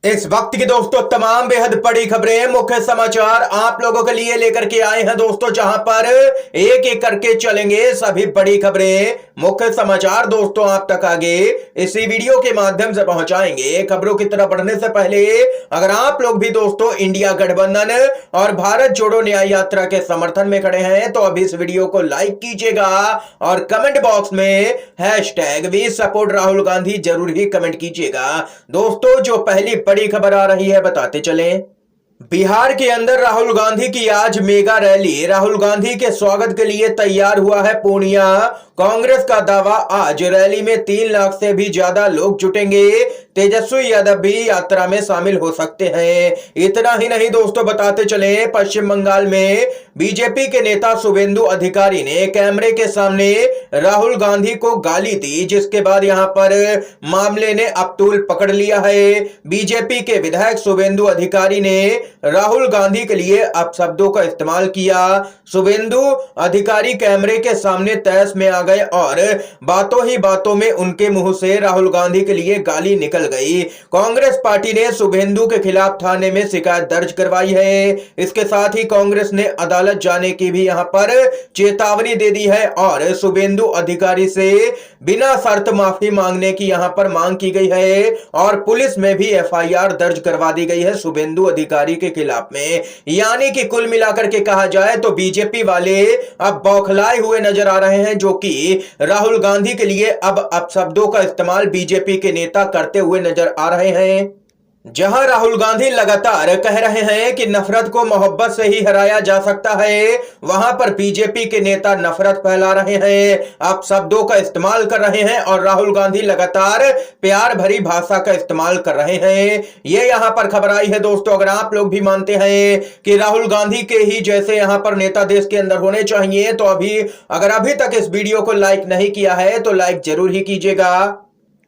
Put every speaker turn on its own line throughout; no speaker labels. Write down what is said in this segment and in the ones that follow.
इस वक्त की दोस्तों तमाम बेहद बड़ी खबरें, मुख्य समाचार आप लोगों के लिए लेकर के आए हैं दोस्तों, जहां पर एक एक करके चलेंगे सभी बड़ी खबरें, मुख्य समाचार दोस्तों आप तक आगे इसी वीडियो के माध्यम से पहुंचाएंगे। खबरों की तरफ बढ़ने से पहले अगर आप लोग भी दोस्तों इंडिया गठबंधन और भारत जोड़ो न्याय यात्रा के समर्थन में खड़े हैं तो अभी इस वीडियो को लाइक कीजिएगा और कमेंट बॉक्स में #वी सपोर्ट राहुल गांधी जरूर ही कमेंट कीजिएगा। दोस्तों जो पहली बड़ी खबर आ रही है बताते चलें। बिहार के अंदर राहुल गांधी की आज मेगा रैली, राहुल गांधी के स्वागत के लिए तैयार हुआ है पूर्णिया। कांग्रेस का दावा, आज रैली में 3 लाख से भी ज्यादा लोग जुटेंगे। तेजस्वी यादव भी यात्रा में शामिल हो सकते हैं। इतना ही नहीं दोस्तों बताते चले, पश्चिम बंगाल में बीजेपी के नेता शुभेंदु अधिकारी ने कैमरे के सामने राहुल गांधी को गाली दी, जिसके बाद यहां पर मामले ने अब तूल पकड़ लिया है। बीजेपी के विधायक शुभेंदु अधिकारी ने राहुल गांधी के लिए अपशब्दों का इस्तेमाल किया। शुभेंदु अधिकारी कैमरे के सामने तहस में आ गए और बातों ही बातों में उनके मुंह से राहुल गांधी के लिए गाली निकल गई। कांग्रेस पार्टी ने शुभेंदु के खिलाफ थाने में शिकायत दर्ज करवाई है। इसके साथ ही कांग्रेस ने अदालत जाने की भी यहां पर चेतावनी दे दी है और शुभेंदु अधिकारी से बिना शर्त माफी मांगने की यहां पर मांग की गई है और पुलिस में भी FIR दर्ज करवा दी गई है शुभेंदु अधिकारी के खिलाफ में। यानी कि कुल मिलाकर के कहा जाए तो बीजेपी वाले अब बौखलाए हुए नजर आ रहे हैं, जो कि राहुल गांधी के लिए अब अपशब्दों का इस्तेमाल बीजेपी के नेता करते हुए नजर आ रहे हैं। जहां राहुल गांधी लगातार कह रहे हैं कि नफरत को मोहब्बत से ही हराया जा सकता है, वहां पर बीजेपी के नेता नफरत फैला रहे हैं, अपशब्दों का इस्तेमाल कर रहे हैं और राहुल गांधी लगातार प्यार भरी भाषा का इस्तेमाल कर रहे हैं। ये यहां पर खबर आई है दोस्तों। अगर आप लोग भी मानते हैं कि राहुल गांधी के ही जैसे यहां पर नेता देश के अंदर होने चाहिए तो अगर अभी तक इस वीडियो को लाइक नहीं किया है तो लाइक जरूर ही कीजिएगा।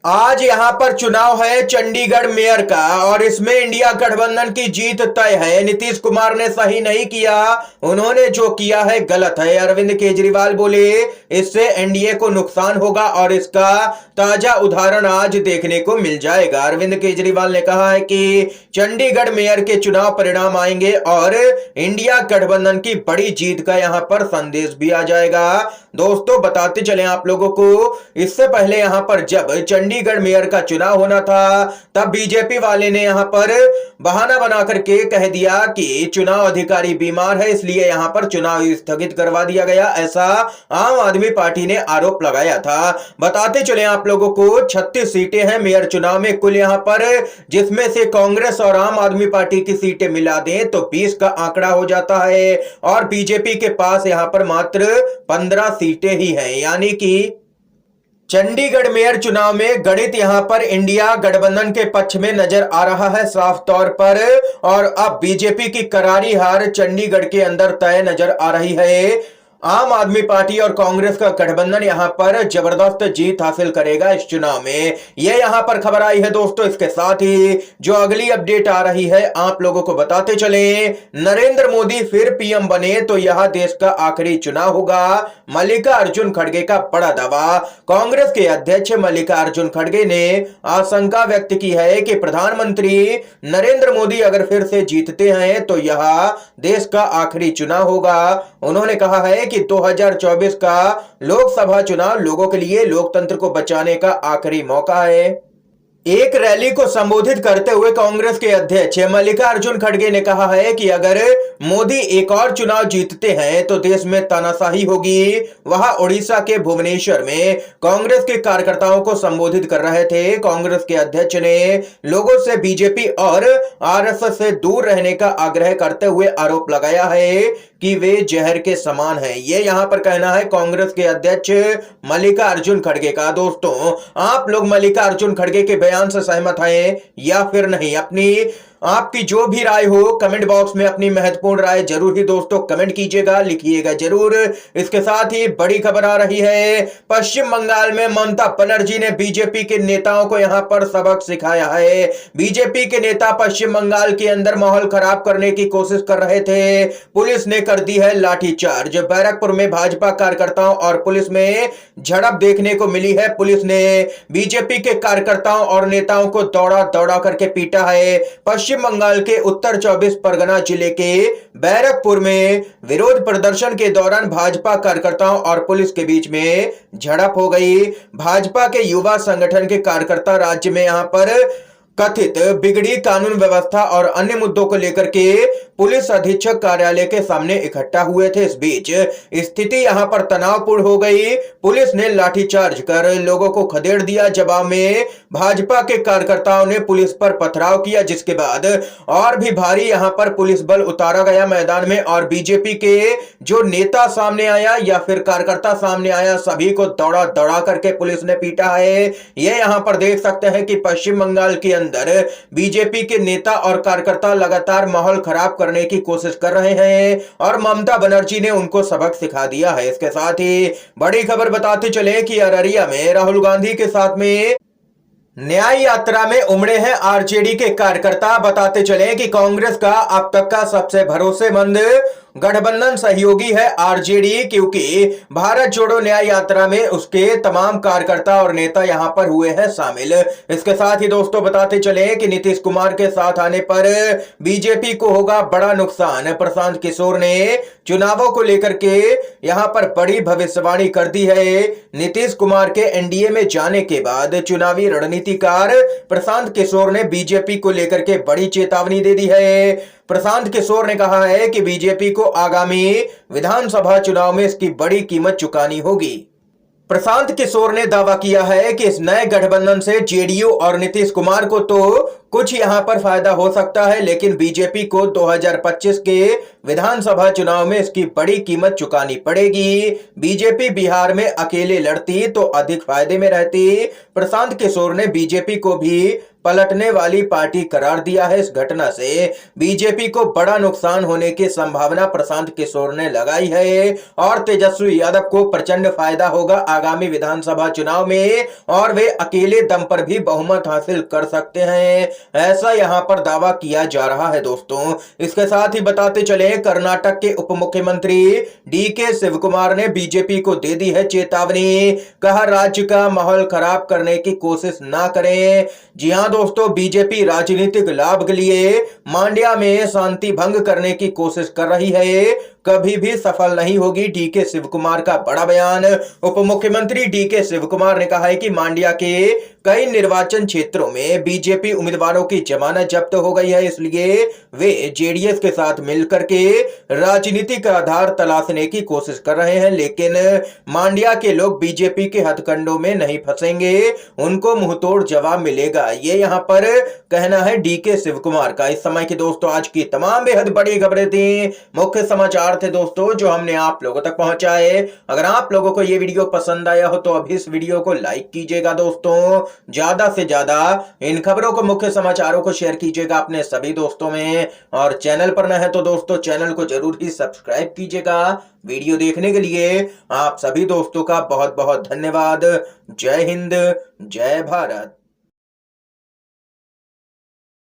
आज यहां पर चुनाव है चंडीगढ़ मेयर का और इसमें इंडिया गठबंधन की जीत तय है। नीतीश कुमार ने सही नहीं किया, उन्होंने जो किया है गलत है। अरविंद केजरीवाल बोले इससे एनडीए को नुकसान होगा और इसका ताजा उदाहरण आज देखने को मिल जाएगा। अरविंद केजरीवाल ने कहा है कि चंडीगढ़ मेयर के चुनाव परिणाम आएंगे और इंडिया गठबंधन की बड़ी जीत का यहां पर संदेश भी आ जाएगा। दोस्तों बताते चले आप लोगों को, इससे पहले यहां पर जब चंडीगढ़ मेयर का चुनाव होना था तब बीजेपी वाले ने यहां पर बहाना बना करके कह दिया कि चुनाव अधिकारी बीमार है, इसलिए यहां पर चुनाव स्थगित करवा दिया गया। ऐसा आम आदमी पार्टी ने आरोप लगाया था। बताते चले आप लोगों को, 36 सीटें हैं मेयर चुनाव में कुल यहां पर, जिसमें से कांग्रेस और आम आदमी पार्टी की सीटें मिला दें तो 20 का आंकड़ा हो जाता है और बीजेपी के पास यहां पर मात्र 15 सीटें ही हैं। यानी कि चंडीगढ़ मेयर चुनाव में गणित यहां पर इंडिया गठबंधन के पक्ष में नजर आ रहा है साफ तौर पर, और अब बीजेपी की करारी हार चंडीगढ़ के अंदर तय नजर आ रही है। आम आदमी पार्टी और कांग्रेस का गठबंधन यहां पर जबरदस्त जीत हासिल करेगा इस चुनाव में। यह यहां पर खबर आई है दोस्तों। इसके साथ ही जो अगली अपडेट आ रही है आप लोगों को बताते चले, नरेंद्र मोदी फिर पीएम बने तो यह देश का आखिरी चुनाव होगा, मल्लिकार्जुन खड़गे का बड़ा दावा। कांग्रेस के अध्यक्ष मल्लिकार्जुन खड़गे ने आशंका व्यक्त की है कि प्रधानमंत्री नरेंद्र मोदी अगर फिर से जीतते हैं तो यह देश का आखिरी चुनाव होगा। उन्होंने कहा है कि 2024 का लोकसभा चुनाव लोगों के लिए लोकतंत्र को बचाने का आखिरी मौका है। एक रैली को संबोधित करते हुए कांग्रेस के अध्यक्ष मल्लिकार्जुन खड़गे ने कहा है कि अगर मोदी एक और चुनाव जीतते हैं तो देश में तानाशाही होगी। वह उड़ीसा के भुवनेश्वर में कांग्रेस के कार्यकर्ताओं को संबोधित कर रहे थे। कांग्रेस के अध्यक्ष ने लोगों से बीजेपी और आरएसएस से दूर रहने का आग्रह करते हुए आरोप लगाया है कि वे जहर के समान हैं। ये यहां पर कहना है कांग्रेस के अध्यक्ष मल्लिकार्जुन खड़गे का। दोस्तों आप लोग मल्लिकार्जुन खड़गे के बयान से सहमत हैं या फिर नहीं? अपनी आपकी जो भी राय हो कमेंट बॉक्स में अपनी महत्वपूर्ण राय जरूर ही दोस्तों कमेंट कीजिएगा, लिखिएगा जरूर। इसके साथ ही बड़ी खबर आ रही है, पश्चिम बंगाल में ममता बनर्जी ने बीजेपी के नेताओं को यहां पर सबक सिखाया है। बीजेपी के नेता पश्चिम बंगाल के अंदर माहौल खराब करने की कोशिश कर रहे थे, पुलिस ने कर दी है लाठीचार्ज। बैरकपुर में भाजपा कार्यकर्ताओं और पुलिस में झड़प देखने को मिली है। पुलिस ने बीजेपी के कार्यकर्ताओं और नेताओं को दौड़ा दौड़ा करके पीटा है। पश्चिम बंगाल के उत्तर 24 परगना जिले के बैरकपुर में विरोध प्रदर्शन के दौरान भाजपा कार्यकर्ताओं और पुलिस के बीच में झड़प हो गई। भाजपा के युवा संगठन के कार्यकर्ता राज्य में यहां पर कथित बिगड़ी कानून व्यवस्था और अन्य मुद्दों को लेकर के पुलिस अधीक्षक कार्यालय के सामने इकट्ठा हुए थे। इस बीच स्थिति यहां पर तनावपूर्ण हो गई। पुलिस ने लाठीचार्ज कर लोगों को खदेड़ दिया। जवाब में भाजपा के कार्यकर्ताओं ने पुलिस पर पथराव किया, जिसके बाद और भी भारी यहां पर पुलिस बल उतारा गया मैदान में और बीजेपी के जो नेता सामने आया या फिर कार्यकर्ता सामने आया, सभी को दौड़ा दौड़ा करके पुलिस ने पीटा है। ये यहां पर देख सकते हैं कि पश्चिम बंगाल के अंदर बीजेपी के नेता और कार्यकर्ता लगातार माहौल खराब करने की कोशिश कर रहे हैं और ममता बनर्जी ने उनको सबक सिखा दिया है। इसके साथ ही बड़ी खबर बताते चले कि अररिया में राहुल गांधी के साथ में न्याय यात्रा में उमड़े हैं आरजेडी के कार्यकर्ता। बताते चले कि कांग्रेस का अब तक का सबसे भरोसेमंद गठबंधन सहयोगी है आरजेडी, क्योंकि भारत जोड़ो न्याय यात्रा में उसके तमाम कार्यकर्ता और नेता यहां पर हुए हैं शामिल। इसके साथ ही दोस्तों बताते चले कि नीतीश कुमार के साथ आने पर बीजेपी को होगा बड़ा नुकसान। प्रशांत किशोर ने चुनावों को लेकर के यहां पर बड़ी भविष्यवाणी कर दी है। नीतीश कुमार के एनडीए में जाने के बाद चुनावी रणनीतिकार प्रशांत किशोर ने बीजेपी को लेकर के बड़ी चेतावनी दे दी है। प्रशांत किशोर ने कहा है कि बीजेपी को आगामी विधानसभा चुनाव में इसकी बड़ी कीमत चुकानी होगी। प्रशांत किशोर ने दावा किया है कि इस नए गठबंधन से जेडीयू और नीतीश कुमार को तो कुछ यहां पर फायदा हो सकता है, लेकिन बीजेपी को 2025 के विधानसभा चुनाव में इसकी बड़ी कीमत चुकानी पड़ेगी। बीजेपी बिहार में अकेले लड़ती तो अधिक फायदे में रहती। प्रशांत किशोर ने बीजेपी को भी पलटने वाली पार्टी करार दिया है। इस घटना से बीजेपी को बड़ा नुकसान होने की संभावना प्रशांत किशोर ने लगाई है और तेजस्वी यादव को प्रचंड फायदा होगा आगामी विधानसभा चुनाव में और वे अकेले दम पर भी बहुमत हासिल कर सकते हैं, ऐसा यहां पर दावा किया जा रहा है दोस्तों। इसके साथ ही बताते चले कर्नाटक के उप मुख्यमंत्री डीके शिवकुमार ने बीजेपी को दे दी है चेतावनी। कहा राज्य का माहौल खराब करने की कोशिश ना करें। जी हां दोस्तों, बीजेपी राजनीतिक लाभ के लिए मांड्या में शांति भंग करने की कोशिश कर रही है, कभी भी सफल नहीं होगी। डीके शिवकुमार का बड़ा बयान। उप मुख्यमंत्री डीके शिवकुमार ने कहा है कि मांड्या के कई निर्वाचन क्षेत्रों में बीजेपी उम्मीदवारों की जमानत जब्त हो गई है, इसलिए वे जेडीएस के साथ मिलकर के राजनीतिक आधार तलाशने की कोशिश कर रहे हैं, लेकिन मांड्या के लोग बीजेपी के हथकंडों में नहीं फंसेंगे, उनको मुंहतोड़ जवाब मिलेगा। ये यहाँ पर कहना है डीके शिवकुमार का। इस समय की दोस्तों आज की तमाम बेहद बड़ी खबरें थी, मुख्य समाचार थे दोस्तों जो हमने आप लोगों तक पहुंचाए। अगर आप लोगों को ये वीडियो पसंद आया हो तो अभी इस वीडियो को लाइक कीजिएगा दोस्तों, ज्यादा से ज्यादा इन खबरों को, मुख्य समाचारों को शेयर कीजिएगा अपने सभी दोस्तों में, और चैनल पर न है तो दोस्तों चैनल को जरूर ही सब्सक्राइब कीजिएगा। वीडियो देखने के लिए आप सभी दोस्तों का बहुत बहुत धन्यवाद। जय हिंद, जय भारत।